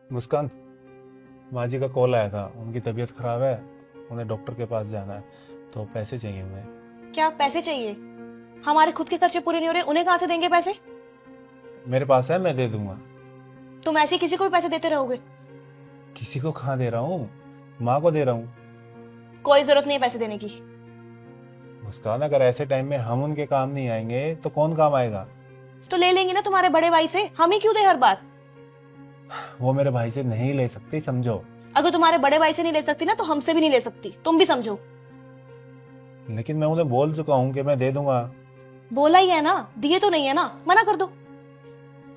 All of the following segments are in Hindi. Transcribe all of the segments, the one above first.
मुस्कान, माँ जी का कॉल आया था, उनकी तबीयत खराब है, उन्हें डॉक्टर के पास जाना है, तो पैसे चाहिए उन्हें। क्या पैसे चाहिए? हमारे खुद के खर्चे पूरे नहीं हो रहे, उन्हें कहाँ से देंगे पैसे? मेरे पास है, मैं दे दूंगा। तुम ऐसे ही किसी को भी पैसे देते रहोगे? किसी को कहाँ दे रहा हूँ, माँ को दे रहा हूँ। कोई जरूरत नहीं है पैसे देने की। मुस्कान, अगर ऐसे टाइम में हम उनके काम नहीं आएंगे तो कौन काम आएगा? तो ले लेंगे ना तुम्हारे बड़े भाई से, हम ही क्यों दे हर बार? वो मेरे भाई से नहीं ले सकती, समझो। अगर तुम्हारे बड़े भाई से नहीं ले सकती ना, तो हमसे भी नहीं ले सकती, तुम भी समझो। लेकिन मैं उन्हें बोल चुका हूँ कि मैं दे दूंगा। बोला ही है ना, दिए तो नहीं है ना, मना कर दो।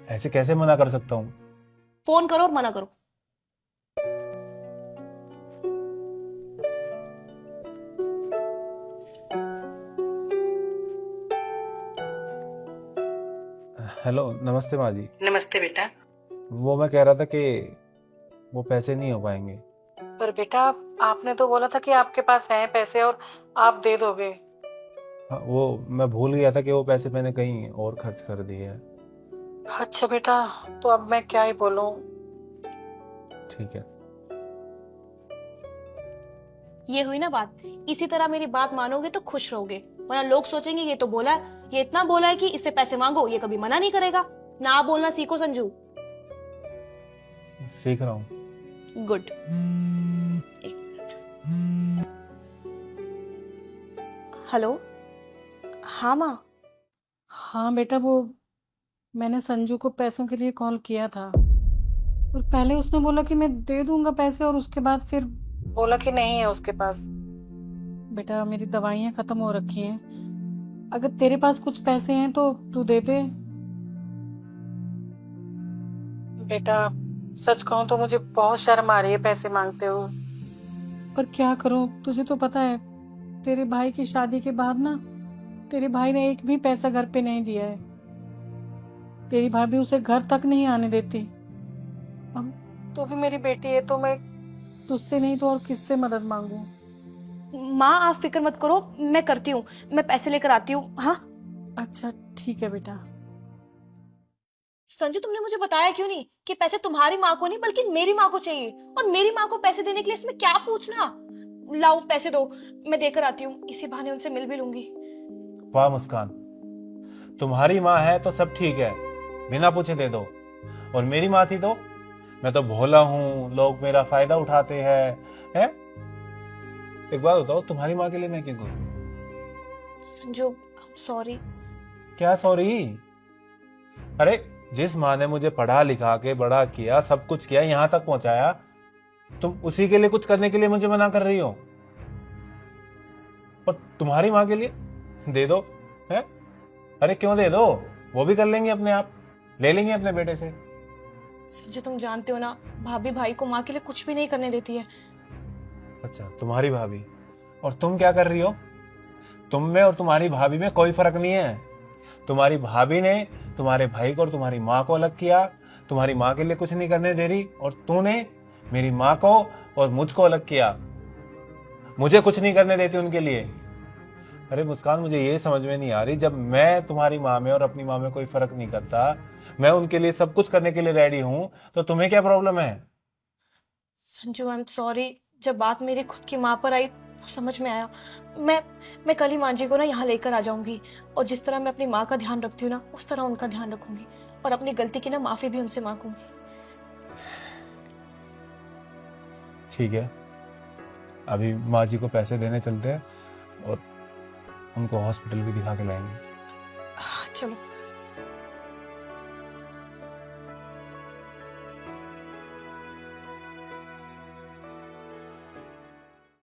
ऐसे कैसे मना कर सकता हूँ? फोन करो और मना करो। हेलो, नमस्ते माँ जी। नमस्ते बेटा। वो मैं कह रहा था कि वो पैसे नहीं हो पाएंगे। पर बेटा, आपने तो बोला था कि आपके पास हैं पैसे और आप दे दोगे। हाँ, वो मैं भूल गया था कि वो पैसे मैंने कहीं और खर्च कर दिए हैं। अच्छा बेटा, तो अब मैं क्या ही बोलूं। ठीक है। ये हुई ना बात। इसी तरह मेरी बात मानोगे तो खुश रहोगे, वरना लोग सोचेंगे ये तो बोला है, ये इतना बोला है कि इससे पैसे मांगो, ये कभी मना नहीं करेगा। ना बोलना सीखो संजू। सीख रहा हूँ। गुड। हेलो। हाँ माँ। हाँ बेटा, वो मैंने संजू को पैसों के लिए कॉल किया था और पहले उसने बोला कि मैं दे दूंगा पैसे और उसके बाद फिर बोला कि नहीं है उसके पास। बेटा, मेरी दवाइयाँ खत्म हो रखी हैं, अगर तेरे पास कुछ पैसे हैं तो तू दे दे। बेटा, सच कहूँ तो मुझे बहुत शर्म आ रही है पैसे मांगते हुए, पर क्या करूँ, तुझे तो पता है तेरे भाई की शादी के बाद ना तेरे भाई ने एक भी पैसा घर पे नहीं दिया है। तेरी भाभी उसे घर तक नहीं आने देती। अब तू भी मेरी बेटी है, तो मैं तुझसे नहीं तो और किससे मदद मांगू। माँ आप फिक्र मत करो, मैं करती हूँ, मैं पैसे लेकर आती हूँ। हाँ अच्छा ठीक है बेटा। संजू, तुमने मुझे बताया क्यों नहीं कि पैसे तुम्हारी माँ को नहीं बल्कि मेरी माँ को चाहिए, और मेरी माँ को पैसे देने के लिए इसमें क्या पूछना। लाओ पैसे दो, मैं देकर आती हूँ, इसी बहाने उनसे मिल भी लूंगी। वाह मुस्कान, तुम्हारी माँ है तो सब ठीक है, बिना पूछे दे दो। और मेरी माँ थी तो मैं तो भोला हूँ, लोग मेरा फायदा उठाते हैं। एक बात बताओ, तुम्हारी माँ के लिए मैं क्या करूँ? संजू सॉरी। क्या सॉरी? अरे, जिस माँ ने मुझे पढ़ा लिखा के बड़ा किया, सब कुछ किया, यहाँ तक पहुंचाया, तुम उसी के लिए कुछ करने के लिए मुझे मना कर रही हो? और तुम्हारी माँ के लिए दे दो, है? अरे क्यों दे दो, वो भी कर लेंगे अपने आप, ले लेंगे अपने बेटे से। संजू तुम जानते हो ना, भाभी भाई को माँ के लिए कुछ भी नहीं करने देती है। अच्छा, तुम्हारी भाभी, और तुम क्या कर रही हो? तुम में और तुम्हारी भाभी में कोई फर्क नहीं है। तुम्हारी भाभी ने तुम्हारे भाई को और तुम्हारी माँ को अलग किया, तुम्हारी माँ के लिए कुछ नहीं करने दे रही, और तूने मेरी माँ को और मुझको अलग किया, मुझे कुछ नहीं करने देती उनके लिए। अरे मुस्कान, मुझे ये समझ में नहीं आ रही, जब मैं तुम्हारी माँ में और अपनी माँ में कोई फर्क नहीं करता, मैं उनके लिए सब कुछ करने के लिए रेडी हूं, तो तुम्हें क्या प्रॉब्लम है? संजू आई एम सॉरी, जब बात मेरी खुद की माँ पर आई तो समझ में आया। मैं कल ही माँ जी को ना यहाँ लेकर आ जाऊंगी, और जिस तरह मैं अपनी माँ का ध्यान रखती हूँ ना, उस तरह उनका ध्यान रखूंगी, और अपनी गलती की ना माफी भी उनसे मांगूंगी। ठीक है, अभी माँ जी को पैसे देने चलते हैं और उनको हॉस्पिटल भी दिखा के लाएंगे। चलो।